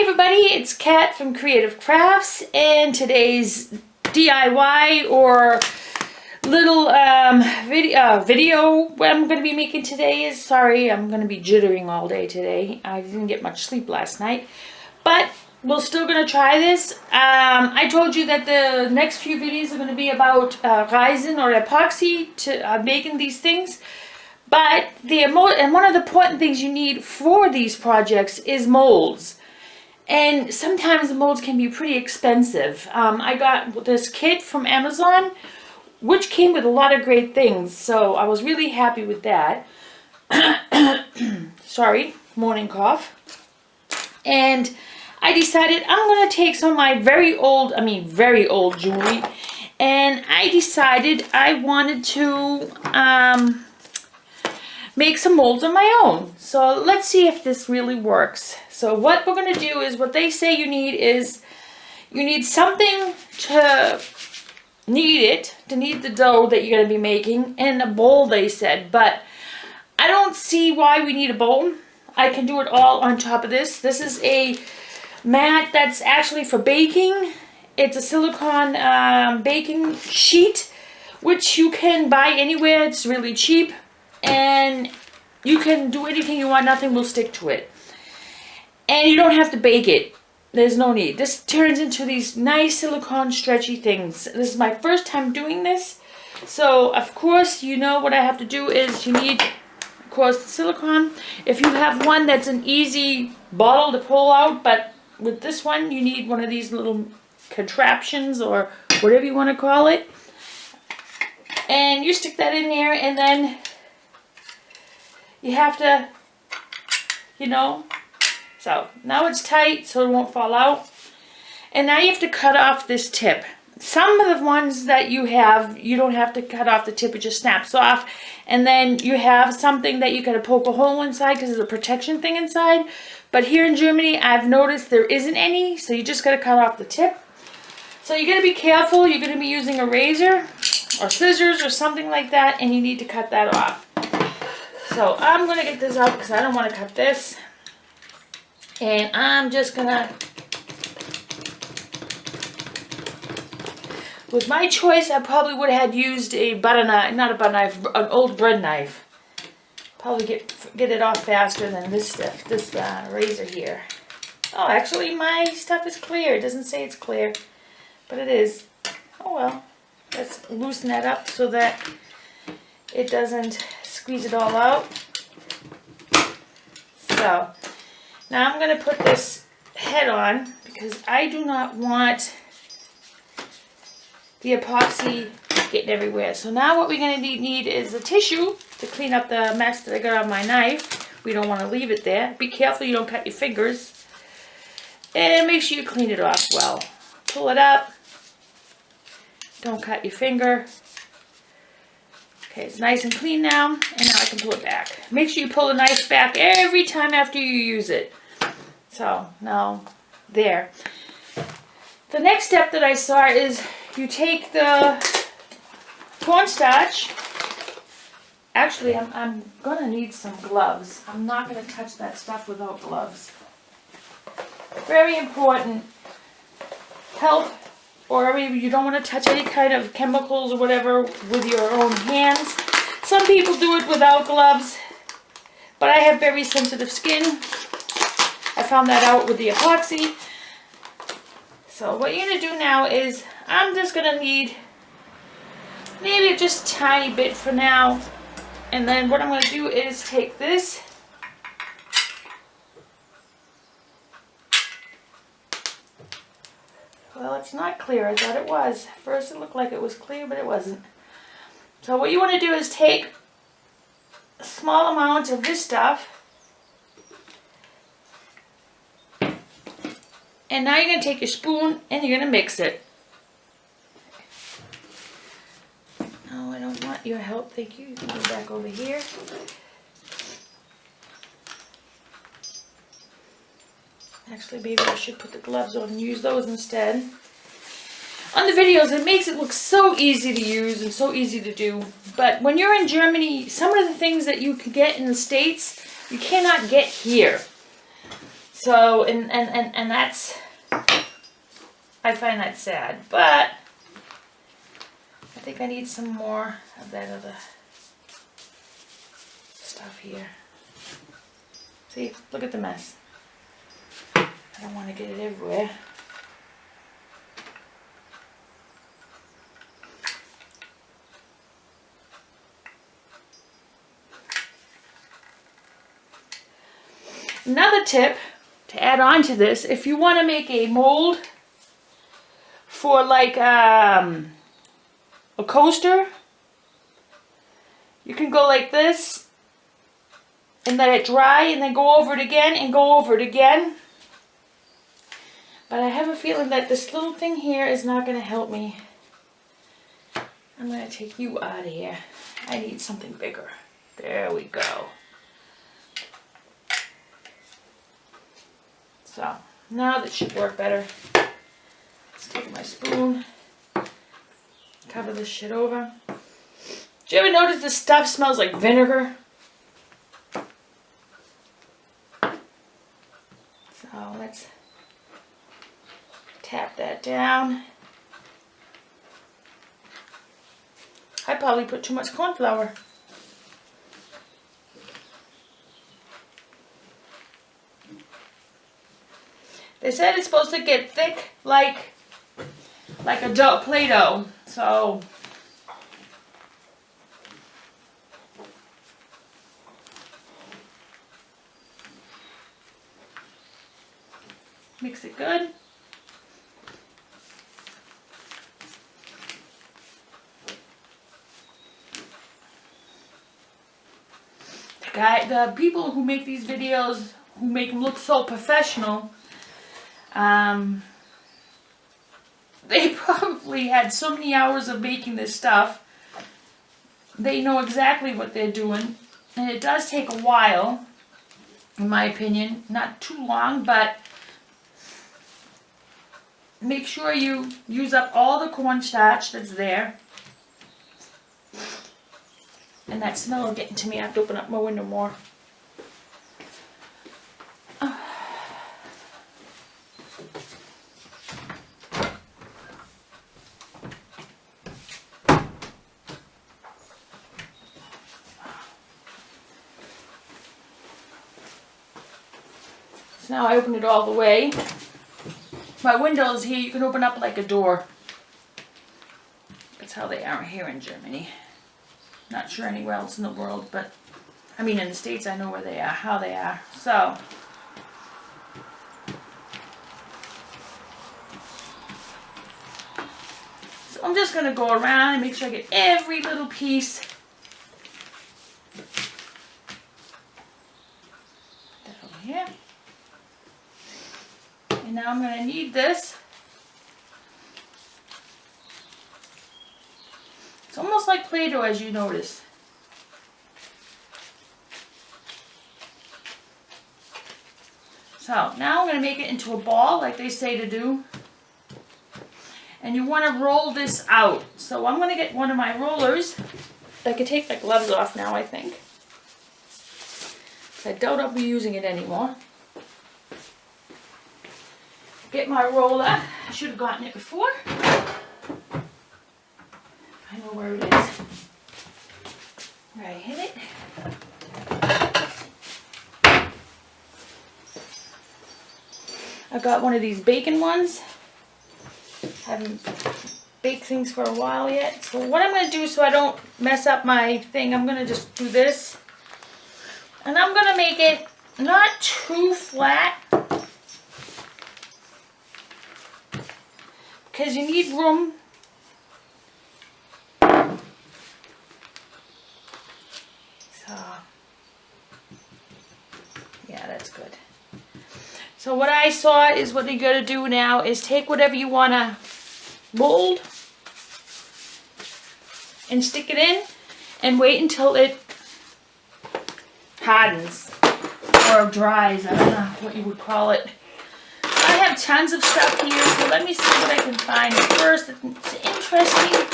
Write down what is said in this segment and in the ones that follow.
everybody, it's Kat from Creative Crafts, and today's DIY or little video what I'm going to be making today is, sorry, I'm going to be jittering all day today. I didn't get much sleep last night, but we're still going to try this. I told you that the next few videos are going to be about resin or epoxy to making these things. But one of the important things you need for these projects is molds. And sometimes the molds can be pretty expensive. I got this kit from Amazon, which came with a lot of great things. So I was really happy with that. Sorry, morning cough. And I decided I'm going to take some of my very old jewelry. And I decided I wanted to make some molds on my own. So let's see if this really works. So what we're going to do is, what they say you need is, you need something to knead the dough that you're going to be making, and a bowl, they said. But I don't see why we need a bowl. I can do it all on top of this. This is a mat that's actually for baking. It's a silicone baking sheet, which you can buy anywhere. It's really cheap. And you can do anything you want, nothing will stick to it. And you don't have to bake it. There's no need. This turns into these nice silicone stretchy things. This is my first time doing this. So, of course, you know what I have to do is you need, of course, silicone. If you have one that's an easy bottle to pull out, but with this one, you need one of these little contraptions or whatever you want to call it. And you stick that in there, and then you have to, so now it's tight so it won't fall out. And now you have to cut off this tip. Some of the ones that you have, you don't have to cut off the tip, it just snaps off. And then you have something that you gotta poke a hole inside because there's a protection thing inside. But here in Germany, I've noticed there isn't any, so you just gotta cut off the tip. So you gotta be careful. You're gonna be using a razor or scissors or something like that, and you need to cut that off. So I'm going to get this out because I don't want to cut this. And I'm just going to, with my choice, I probably would have used a butter knife, not a butter knife, an old bread knife. Probably get it off faster than this stuff, this razor here. Oh, actually my stuff is clear. It doesn't say it's clear, but it is. Oh well, let's loosen that up so that it doesn't squeeze it all out. So now I'm going to put this head on because I do not want the epoxy getting everywhere. So now what we're going to need is a tissue to clean up the mess that I got on my knife. We don't want to leave it there. Be careful you don't cut your fingers. And make sure you clean it off well. Pull it up. Don't cut your finger. Okay, it's nice and clean now, and now I can pull it back. Make sure you pull the knife back every time after you use it. So, now, there. The next step that I saw is you take the cornstarch. Actually, I'm going to need some gloves. I'm not going to touch that stuff without gloves. Very important. Health. Or you don't want to touch any kind of chemicals or whatever with your own hands. Some people do it without gloves, but I have very sensitive skin. I found that out with the epoxy. So what you're going to do now is, I'm just going to need maybe just a tiny bit for now. And then what I'm going to do is take this. Well, it's not clear. I thought it was. First it looked like it was clear, but it wasn't. So what you want to do is take a small amount of this stuff. And now you're going to take your spoon and you're going to mix it. No, I don't want your help. Thank you. You can go back over here. Actually, maybe I should put the gloves on and use those instead. On the videos, it makes it look so easy to use and so easy to do. But when you're in Germany, some of the things that you can get in the States, you cannot get here. So, and that's, I find that sad, but I think I need some more of that other stuff here. See, look at the mess. I don't want to get it everywhere. Another tip to add on to this, if you want to make a mold for like a coaster, you can go like this and let it dry and then go over it again and go over it again. But I have a feeling that this little thing here is not going to help me. I'm going to take you out of here. I need something bigger. There we go. So, now that should work better. Let's take my spoon, cover this shit over. Did you ever notice this stuff smells like vinegar? So, let's tap that down. I probably put too much corn flour. They said it's supposed to get thick like a dough, Play-Doh. So mix it good. The people who make these videos, who make them look so professional, they probably had so many hours of making this stuff. They know exactly what they're doing. And it does take a while, in my opinion. Not too long, but make sure you use up all the cornstarch that's there. And that smell is getting to me. I have to open up my window more. So now I open it all the way. My windows here, you can open up like a door. That's how they are here in Germany. Not sure anywhere else in the world, but I mean in the States I know where they are, how they are. So I'm just going to go around and make sure I get every little piece. Put that over here. And now I'm going to knead this. It's almost like Play-Doh, as you notice. So now I'm going to make it into a ball like they say to do. And you want to roll this out. So I'm going to get one of my rollers. I can take my gloves off now, I think. I doubt I'll be using it anymore. Get my roller. I should have gotten it before. I know where it is. Where I hit it. I got one of these bacon ones. Haven't baked things for a while yet. So what I'm going to do so I don't mess up my thing, I'm going to just do this. And I'm going to make it not too flat. Because you need room. So, yeah, that's good. So what I saw is what you got to do now is take whatever you want to mold and stick it in and wait until it hardens or dries. I don't know what you would call it. I have tons of stuff here, so let me see what I can find first. It's interesting.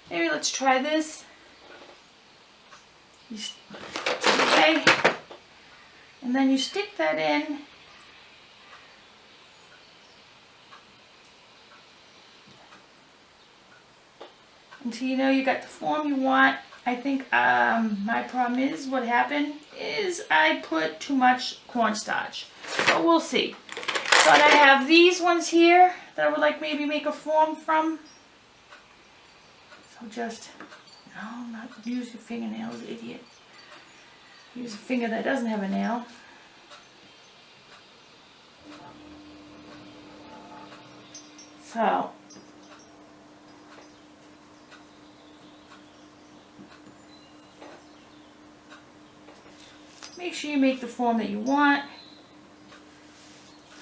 Maybe let's try this. Okay. And then you stick that in. Until you know you got the form you want. I think my problem is, what happened is I put too much cornstarch. But we'll see. But I have these ones here that I would like maybe make a form from. So just, no, not use your fingernails, idiot. Use a finger that doesn't have a nail. So, make sure you make the form that you want.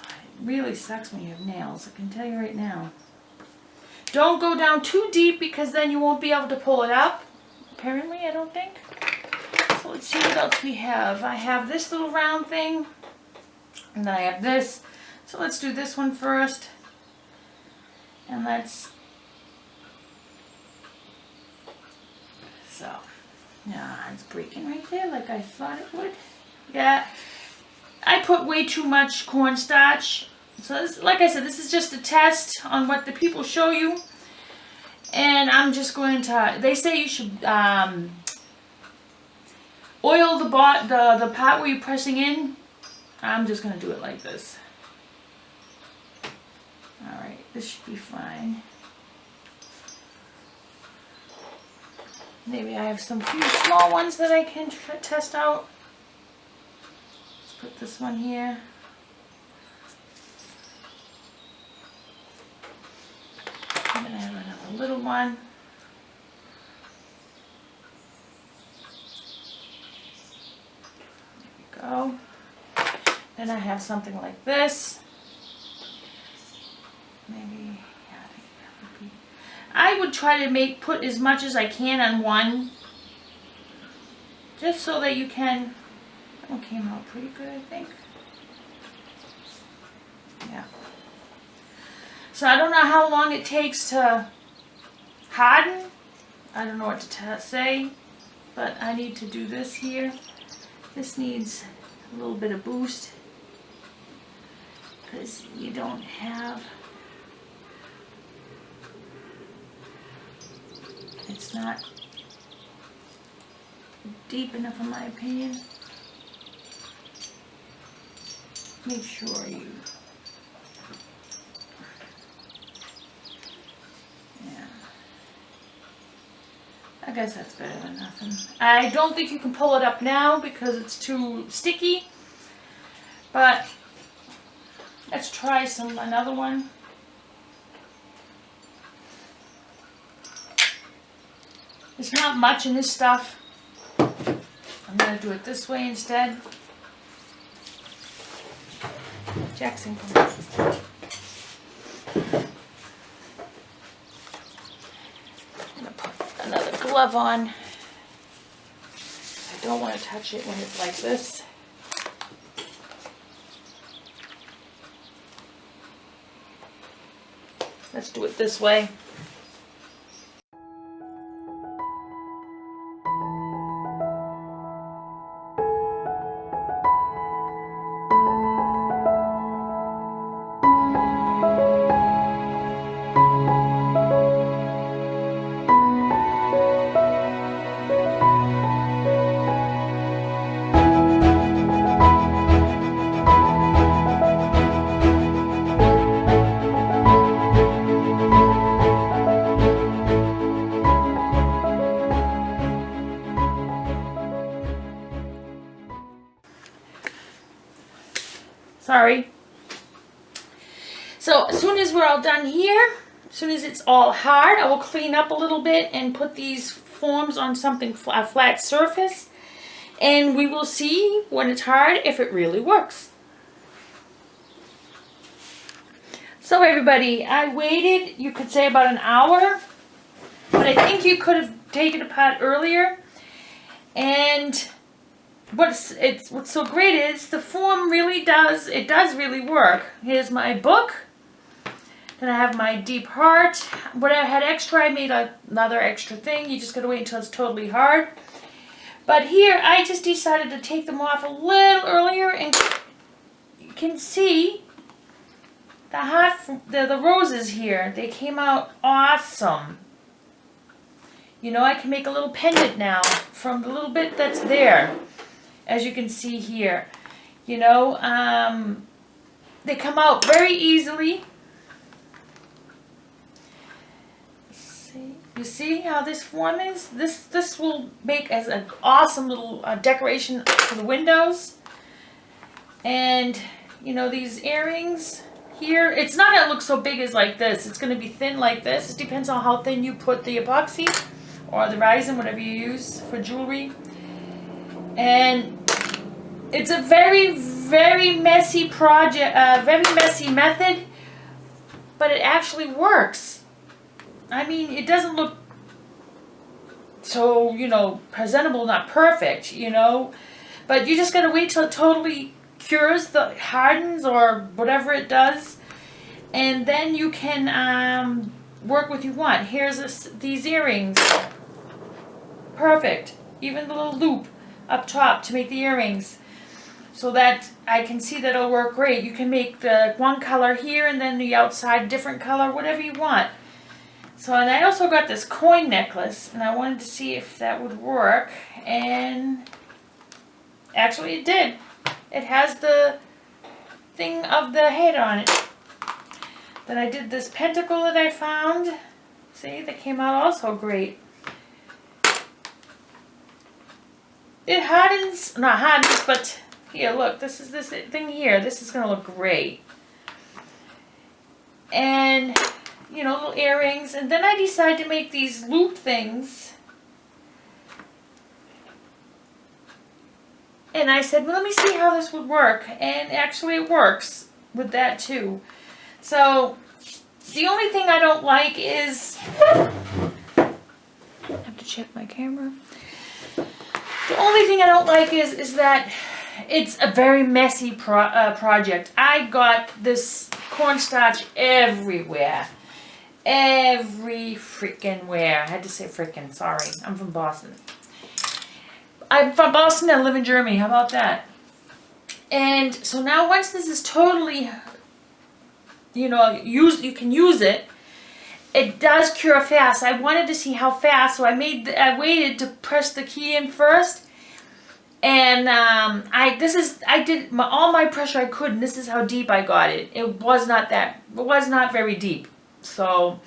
It really sucks when you have nails, I can tell you right now. Don't go down too deep because then you won't be able to pull it up. Apparently, I don't think. So let's see what else we have. I have this little round thing. And then I have this. So let's do this one first. And let's... So, yeah, it's breaking right there like I thought it would. Yeah, I put way too much cornstarch. So this, like I said, this is just a test on what the people show you. And I'm just going to, they say you should oil the part where you're pressing in. I'm just going to do it like this. Alright, this should be fine. Maybe I have some few small ones that I can test out. Let's put this one here. And then I have another little one. There we go. Then I have something like this. Maybe, yeah, I think that would be. I would try to put as much as I can on one. Just so that you can. That one came out pretty good, I think. Yeah. So I don't know how long it takes to harden. I don't know what to say, but I need to do this here. This needs a little bit of boost because you don't have, it's not deep enough in my opinion. Make sure you, yeah, I guess that's better than nothing. I don't think you can pull it up now because it's too sticky, but let's try another one. There's not much in this stuff. I'm going to do it this way instead. Jackson, come on. I'm going to put another glove on. I don't want to touch it when it's like this. Let's do it this way. Sorry. So as soon as we're all done here, as soon as it's all hard, I will clean up a little bit and put these forms on something, a flat surface, and we will see when it's hard if it really works. So everybody, I waited, you could say about an hour, but I think you could have taken it apart earlier. And what's so great is the form really does really work. Here's my book. Then I have my deep heart. What I had extra, I made another extra thing. You just gotta wait until it's totally hard. But here, I just decided to take them off a little earlier, and you can see the roses here. They came out awesome. You know, I can make a little pendant now from the little bit that's there, as you can see here. You know, they come out very easily. You see how this form is? This will make as an awesome little decoration for the windows. And, you know, these earrings here, it's not going to look so big as like this. It's going to be thin like this. It depends on how thin you put the epoxy or the resin, whatever you use for jewelry. And it's a very, very messy project, very messy method, but it actually works. I mean, it doesn't look so, you know, presentable, not perfect, you know, but you just got to wait till it totally cures, hardens, or whatever it does, and then you can work what you want. Here's these earrings. Perfect. Even the little loop up top to make the earrings, so that I can see that it'll work great. You can make the one color here and then the outside different color, whatever you want. So, and I also got this coin necklace, and I wanted to see if that would work, and actually it did. It has the thing of the head on it. Then I did this pentacle that I found. See, that came out also great. It hardens, not hardens, but here, look, this is this thing here. This is going to look great. And, you know, little earrings. And then I decided to make these loop things. And I said, well, let me see how this would work. And actually it works with that too. So, the only thing I don't like is, I have to check my camera. The only thing I don't like is that it's a very messy project. I got this cornstarch everywhere. Every freaking where. I had to say freaking, sorry. I'm from Boston. I'm from Boston and I live in Germany. How about that? And so now once this is totally, you know, you can use it. It does cure fast. I wanted to see how fast, so I waited to press the key in first, and I did all my pressure I could, and this is how deep I got it. It was not very deep. So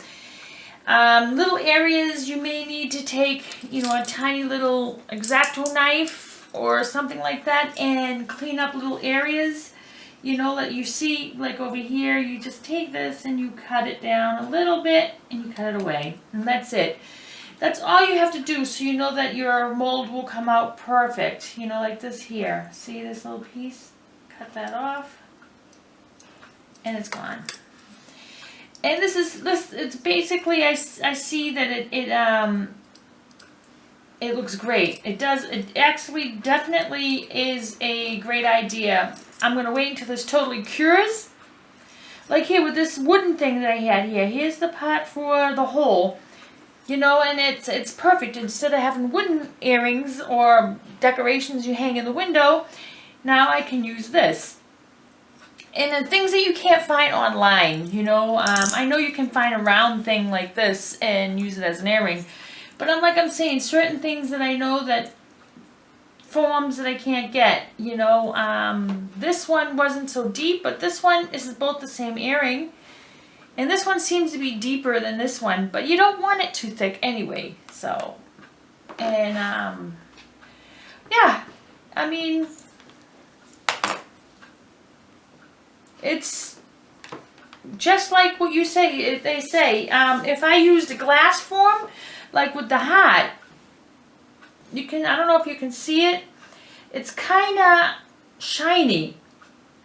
little areas you may need to take, you know, a tiny little X-Acto knife or something like that, and clean up little areas. You know, that you see, like over here, you just take this and you cut it down a little bit and you cut it away. And that's it. That's all you have to do, so you know that your mold will come out perfect. You know, like this here. See this little piece? Cut that off. And it's gone. And it's basically, I see that it looks great. It actually definitely is a great idea. I'm going to wait until this totally cures. Like here with this wooden thing that I had here. Here's the part for the hole. You know, and it's perfect. Instead of having wooden earrings or decorations you hang in the window, now I can use this. And the things that you can't find online, you know. I know you can find a round thing like this and use it as an earring. But I'm saying, certain things that I know that forms that I can't get, you know. This one wasn't so deep, but this one is both the same earring, and this one seems to be deeper than this one, but you don't want it too thick anyway. So, and yeah, I mean, it's just like what you say. They say if I used a glass form, like with the hat, you can, I don't know if you can see it, it's kind of shiny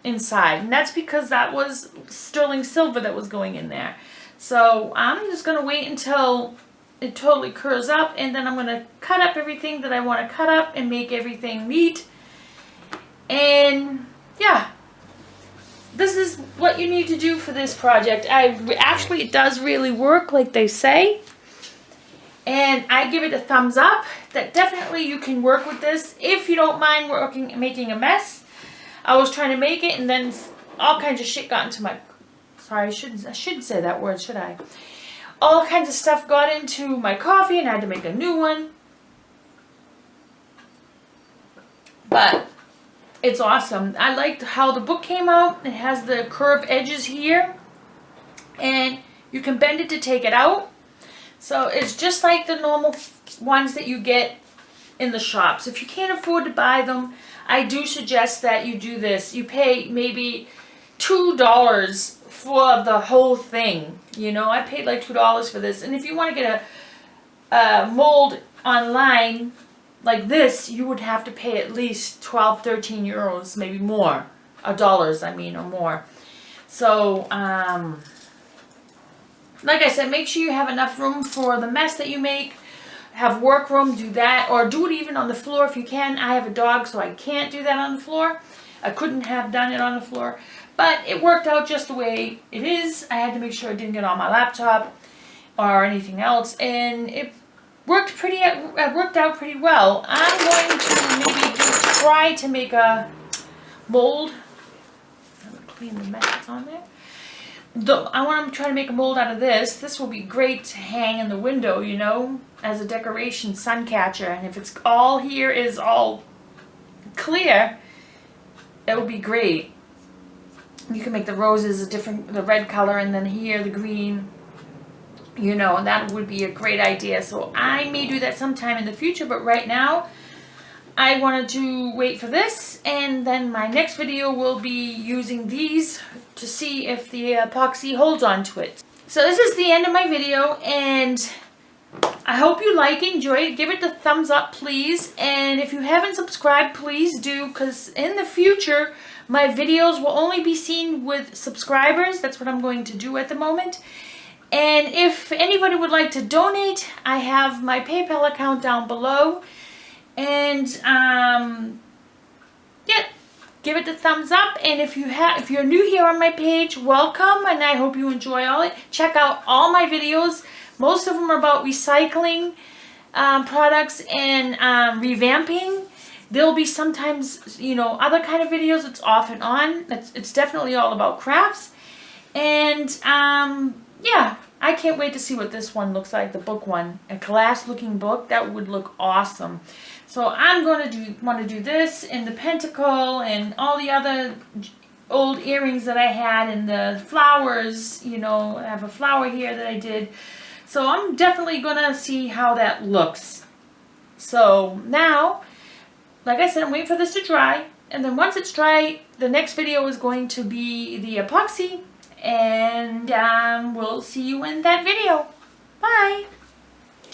inside, and that's because that was sterling silver that was going in there. So I'm just going to wait until it totally cures up, and then I'm going to cut up everything that I want to cut up and make everything neat. And yeah, this is what you need to do for this project. Actually, it does really work like they say. And I give it a thumbs up that definitely you can work with this if you don't mind making a mess. I was trying to make it and then all kinds of shit got into my, sorry, I shouldn't say that word, should I? All kinds of stuff got into my coffee and I had to make a new one. But it's awesome. I liked how the book came out. It has the curved edges here. And you can bend it to take it out. So it's just like the normal ones that you get in the shops. If you can't afford to buy them, I do suggest that you do this. You pay maybe $2 for the whole thing. You know, I paid like $2 for this. And if you want to get a mold online like this, you would have to pay at least 12, 13 euros, maybe more. Dollars, I mean, or more. So, like I said, make sure you have enough room for the mess that you make. Have work room, do that. Or do it even on the floor if you can. I have a dog, so I can't do that on the floor. I couldn't have done it on the floor. But it worked out just the way it is. I had to make sure it didn't get on my laptop or anything else. And it worked out pretty well. I'm going to maybe try to make a mold. I'm going to clean the mess that's on there. I want to try to make a mold out of this. This will be great to hang in the window, you know, as a decoration sun catcher. And if it's all here is all clear, it will be great. You can make the roses the red color, and then here the green, you know, and that would be a great idea. So I may do that sometime in the future, but right now I wanted to wait for this, and then my next video will be using these to see if the epoxy holds on to it. So this is the end of my video, and I hope you enjoy it. Give it the thumbs up, please. And if you haven't subscribed, please do, because in the future, my videos will only be seen with subscribers. That's what I'm going to do at the moment. And if anybody would like to donate, I have my PayPal account down below. And yeah, give it the thumbs up. And if you're new here on my page, welcome, and I hope you enjoy all it. Check out all my videos. Most of them are about recycling products and revamping. There'll be sometimes, you know, other kind of videos. It's off and on. It's definitely all about crafts. And yeah, I can't wait to see what this one looks like, the book one. A glass-looking book, that would look awesome. So I'm going to want to do this and the pentacle and all the other old earrings that I had and the flowers. You know, I have a flower here that I did. So I'm definitely going to see how that looks. So now, like I said, I'm waiting for this to dry. And then once it's dry, the next video is going to be the epoxy. And we'll see you in that video. Bye!